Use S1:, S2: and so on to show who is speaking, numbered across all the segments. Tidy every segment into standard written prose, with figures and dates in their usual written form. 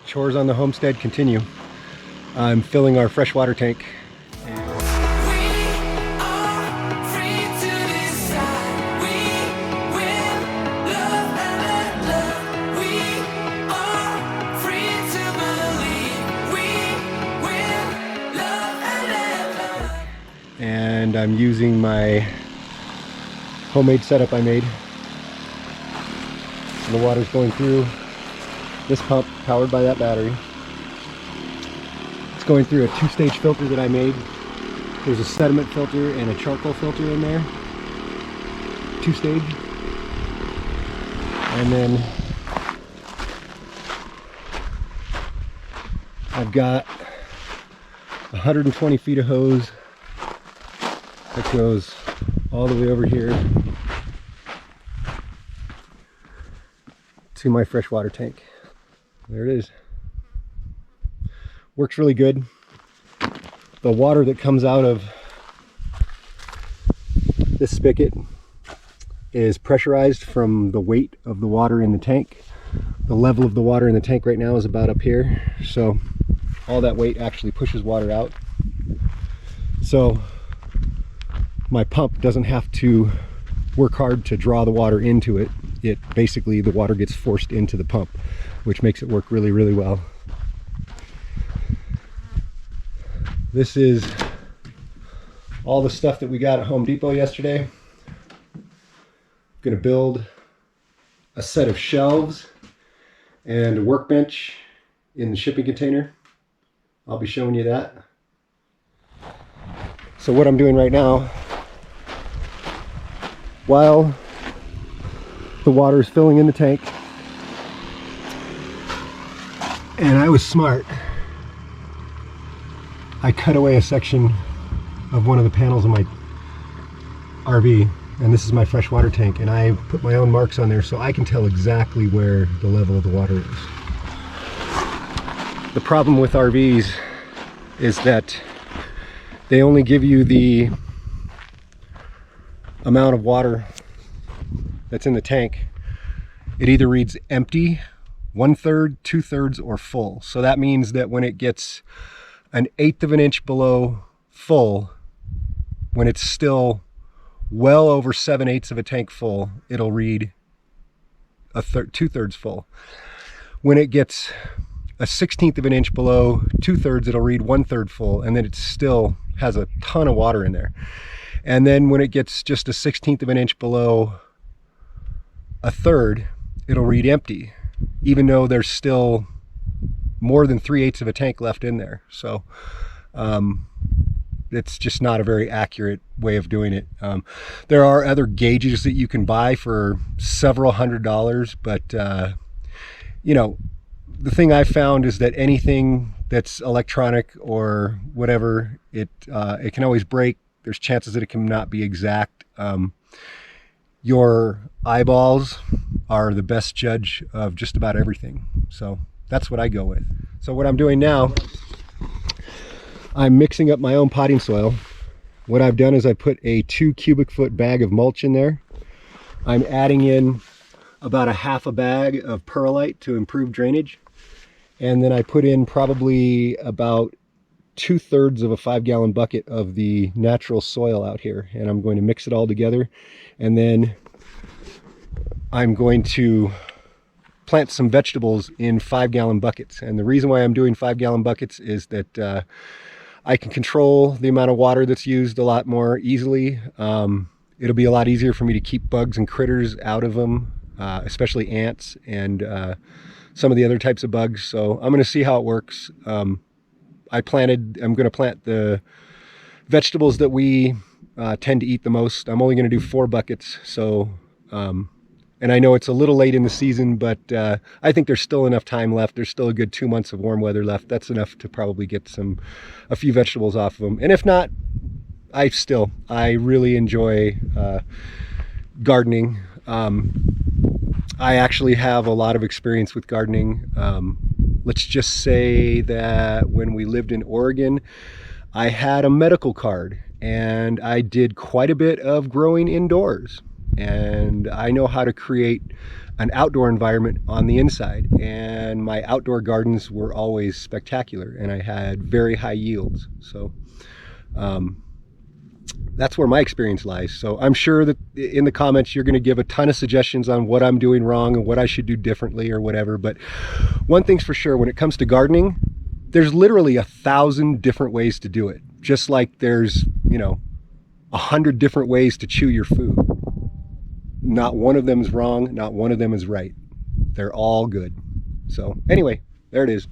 S1: Chores on the homestead continue. I'm filling our freshwater tank. And I'm using my homemade setup I made. And the water's going through this pump powered by that battery. It's going through a two-stage filter that I made. There's a sediment filter and a charcoal filter in there. Two-stage. And then I've got 120 feet of hose that goes all the way over here to my freshwater tank. There it is. Works really good. The water that comes out of this spigot is pressurized from the weight of the water in the tank. The level of the water in the tank right now is about up here, so all that weight actually pushes water out. So my pump doesn't have to work hard to draw the water into it. It basically, the water gets forced into the pump, which makes it work really, really well. This is all the stuff that we got at Home Depot yesterday. I'm gonna build a set of shelves and a workbench in the shipping container. I'll be showing you that. So what I'm doing right now, while the water is filling in the tank, and I was smart, I cut away a section of one of the panels of my RV, and this is my freshwater tank, and I put my own marks on there so I can tell exactly where the level of the water is. The problem with RVs is that they only give you the amount of water that's in the tank. It either reads empty, 1/3, 2/3, or full. So that means that when it gets 1/8 of an inch below full, when it's still well over 7/8 of a tank full, it'll read 2/3 full. When it gets a 1/16 of an inch below 2/3, it'll read 1/3 full, and then it still has a ton of water in there. And then when it gets just a 1/16 of an inch below 1/3, it'll read empty, even though there's still more than 3/8 of a tank left in there. So it's just not a very accurate way of doing it. There are other gauges that you can buy for several $100s, but you know, the thing I found is that anything that's electronic or whatever, it can always break. There's chances that it can not be exact. Your eyeballs are the best judge of just about everything. So that's what I go with. So what I'm doing now, I'm mixing up my own potting soil. What I've done is I put a 2 cubic foot bag of mulch in there. I'm adding in about a half a bag of perlite to improve drainage. And then I put in probably about 2/3 of a 5-gallon bucket of the natural soil out here, and I'm going to mix it all together, and then I'm going to plant some vegetables in 5-gallon buckets. And the reason why I'm doing 5-gallon buckets is that I can control the amount of water that's used a lot more easily. It'll be a lot easier for me to keep bugs and critters out of them, especially ants and some of the other types of bugs. So I'm going to see how it works. I'm going to plant the vegetables that we tend to eat the most. I'm only going to do 4 buckets. So, and I know it's a little late in the season, but I think there's still enough time left. There's still a good 2 months of warm weather left. That's enough to probably get a few vegetables off of them. And if not, I really enjoy gardening. I actually have a lot of experience with gardening. Let's just say that when we lived in Oregon, I had a medical card and I did quite a bit of growing indoors. And I know how to create an outdoor environment on the inside, and my outdoor gardens were always spectacular and I had very high yields. So that's where my experience lies. So I'm sure that in the comments you're going to give a ton of suggestions on what I'm doing wrong and what I should do differently or whatever. But one thing's for sure, when it comes to gardening, there's literally 1,000 different ways to do it. Just like there's, 100 different ways to chew your food. Not one of them is wrong, not one of them is right. They're all good. So anyway, there it is.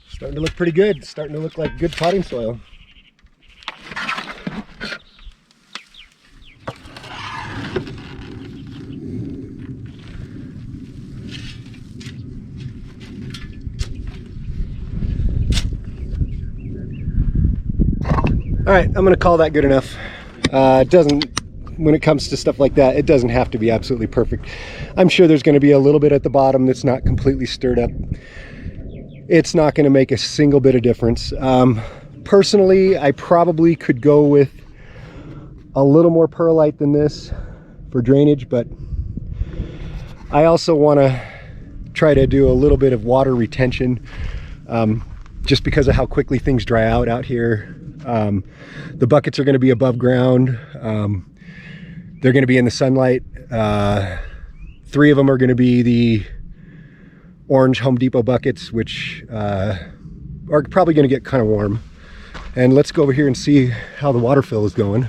S1: Starting to look pretty good. Starting to look like good potting soil. All right, I'm gonna call that good enough. It doesn't, when it comes to stuff like that, it doesn't have to be absolutely perfect. I'm sure there's gonna be a little bit at the bottom that's not completely stirred up. It's not gonna make a single bit of difference. Personally, I probably could go with a little more perlite than this for drainage, but I also wanna try to do a little bit of water retention, just because of how quickly things dry out here. The buckets are going to be above ground. They're going to be in the sunlight. 3 of them are going to be the orange Home Depot buckets, which are probably going to get kind of warm. And let's go over here and see how the water fill is going.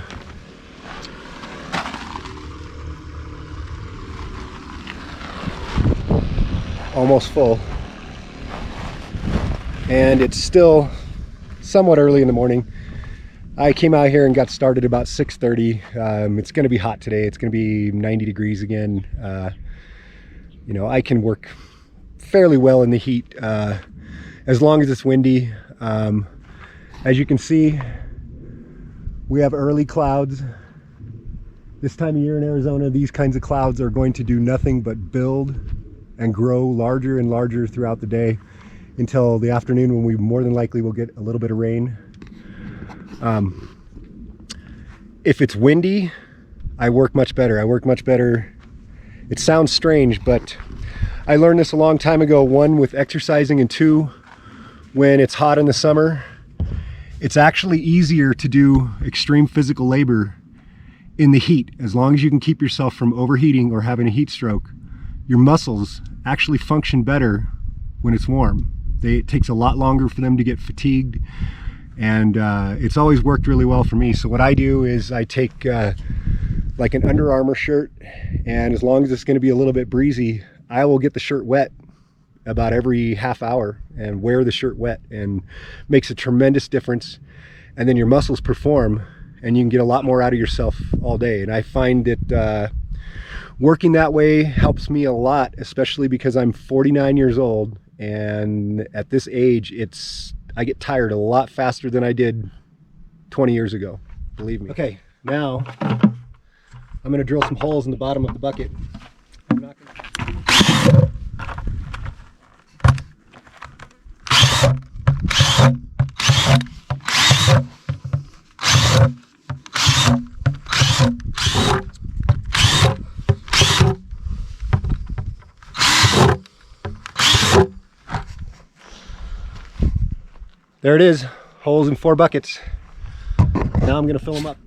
S1: Almost full. And it's still somewhat early in the morning. I came out here and got started about 6:30. It's going to be hot today. It's going to be 90 degrees again. I can work fairly well in the heat as long as it's windy. As you can see, we have early clouds. This time of year in Arizona, these kinds of clouds are going to do nothing but build and grow larger and larger throughout the day until the afternoon, when we more than likely will get a little bit of rain. If it's windy, I work much better. It sounds strange, but I learned this a long time ago. 1, with exercising, and 2, when it's hot in the summer, it's actually easier to do extreme physical labor in the heat. As long as you can keep yourself from overheating or having a heat stroke, your muscles actually function better when it's warm. It takes a lot longer for them to get fatigued, and it's always worked really well for me. So what I do is I take like an Under Armour shirt, and as long as it's going to be a little bit breezy, I will get the shirt wet about every half hour and wear the shirt wet, and makes a tremendous difference. And then your muscles perform, and you can get a lot more out of yourself all day. And I find that working that way helps me a lot, especially because I'm 49 years old, and at this age, I get tired a lot faster than I did 20 years ago, believe me. Okay, now I'm going to drill some holes in the bottom of the bucket. I'm not gonna... There it is, holes in 4 buckets. Now I'm going to fill them up.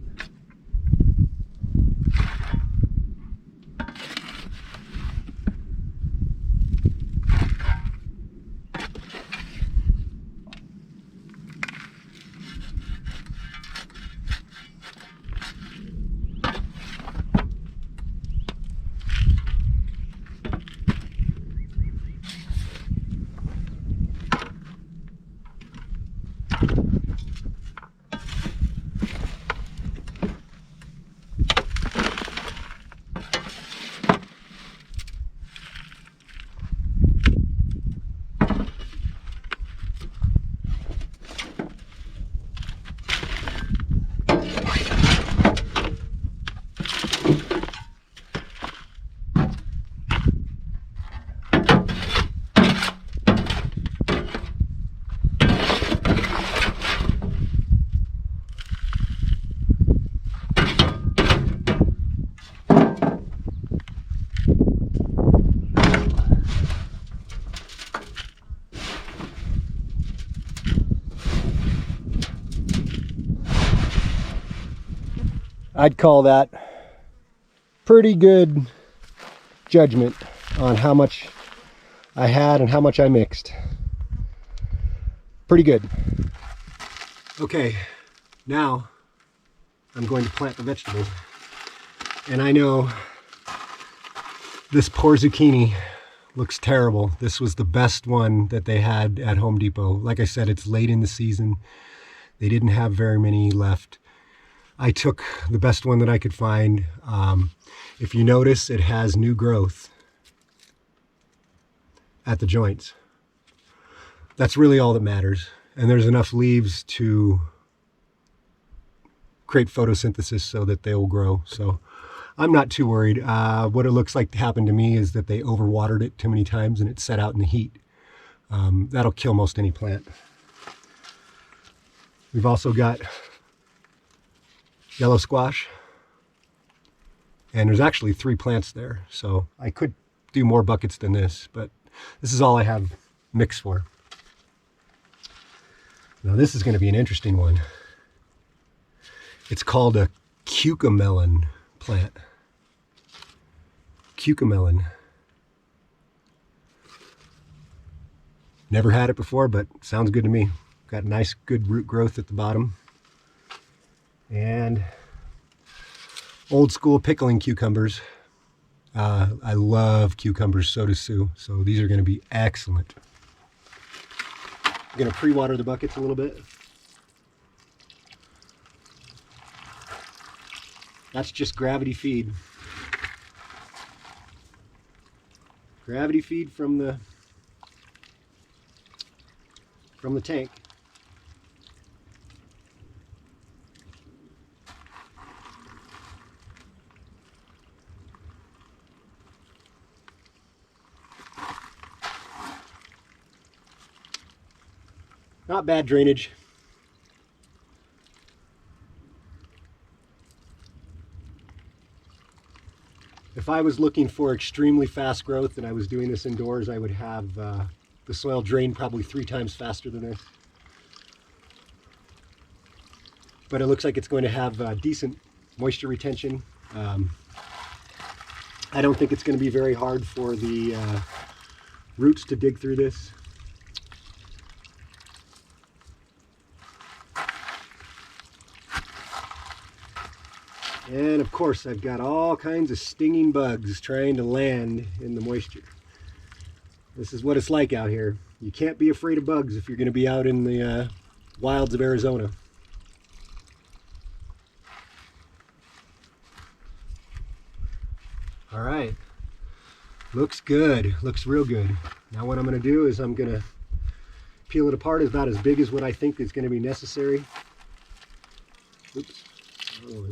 S1: I'd call that pretty good judgment on how much I had and how much I mixed. Pretty good. Okay, now I'm going to plant the vegetables. And I know this poor zucchini looks terrible. This was the best one that they had at Home Depot. Like I said, it's late in the season. They didn't have very many left. I took the best one that I could find. If you notice, it has new growth at the joints. That's really all that matters. And there's enough leaves to create photosynthesis so that they will grow. So I'm not too worried. What it looks like happened to me is that they overwatered it too many times and it set out in the heat. That'll kill most any plant. We've also got yellow squash, and there's actually 3 plants there, so I could do more buckets than this, but this is all I have mixed for. Now this is going to be an interesting one. It's called a cucamelon plant. Cucamelon. Never had it before, but sounds good to me. Got nice good root growth at the bottom. And old school pickling cucumbers. I love cucumbers, so does Sue. So these are going to be excellent. I'm going to pre-water the buckets a little bit. That's just gravity feed. Gravity feed from the tank. Not bad drainage. If I was looking for extremely fast growth and I was doing this indoors, I would have the soil drain probably 3 times faster than this. But it looks like it's going to have decent moisture retention. I don't think it's going to be very hard for the roots to dig through this. And of course, I've got all kinds of stinging bugs trying to land in the moisture. This is what it's like out here. You can't be afraid of bugs if you're going to be out in the wilds of Arizona. All right, looks good, looks real good. Now what I'm going to do is I'm going to peel it apart. It's about as big as what I think is going to be necessary. Oops. Oh.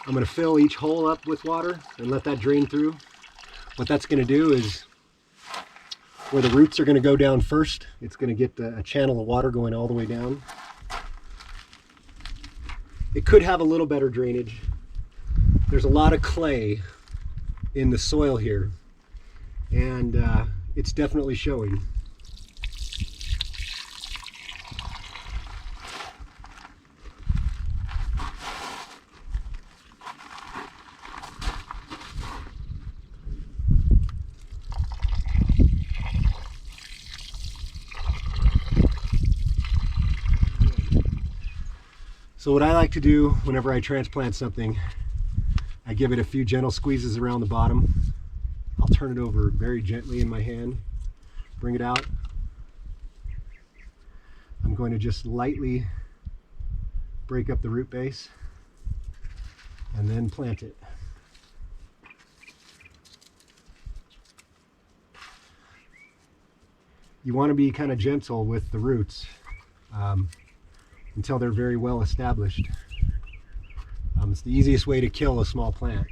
S1: I'm going to fill each hole up with water and let that drain through. What that's going to do is, where the roots are going to go down first, it's going to get a channel of water going all the way down. It could have a little better drainage. There's a lot of clay in the soil here, and it's definitely showing. So what I like to do whenever I transplant something, I give it a few gentle squeezes around the bottom. I'll turn it over very gently in my hand, bring it out. I'm going to just lightly break up the root base and then plant it. You want to be kind of gentle with the roots until they're very well established. It's the easiest way to kill a small plant.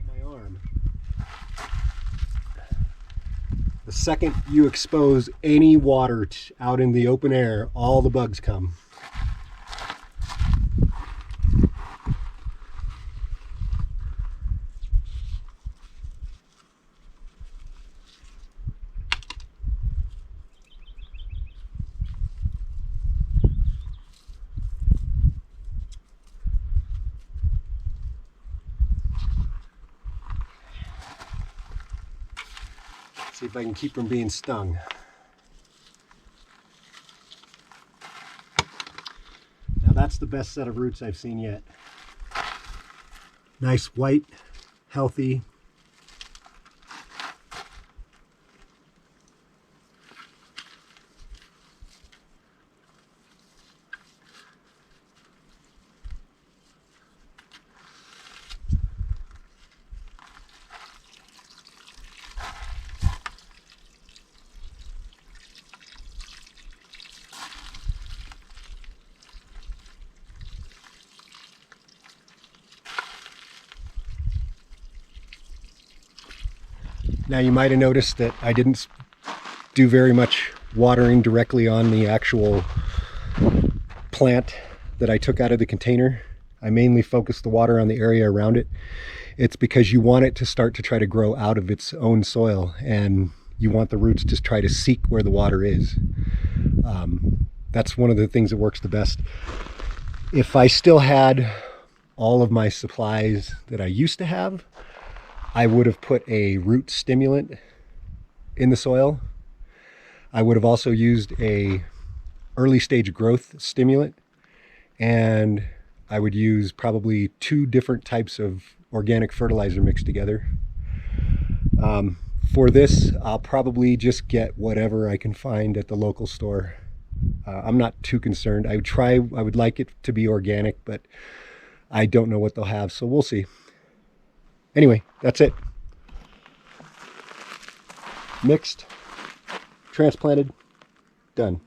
S1: My arm. The second you expose any water out in the open air, all the bugs come. if I can keep from being stung. Now that's the best set of roots I've seen yet. Nice white, healthy. Now you might have noticed that I didn't do very much watering directly on the actual plant that I took out of the container. I mainly focused the water on the area around it. It's because you want it to start to try to grow out of its own soil, and you want the roots to try to seek where the water is. That's one of the things that works the best. If I still had all of my supplies that I used to have, I would have put a root stimulant in the soil. I would have also used a early stage growth stimulant, and I would use probably 2 different types of organic fertilizer mixed together. For this, I'll probably just get whatever I can find at the local store. I'm not too concerned. I would like it to be organic, but I don't know what they'll have, so we'll see. Anyway, that's it. Mixed, transplanted, done.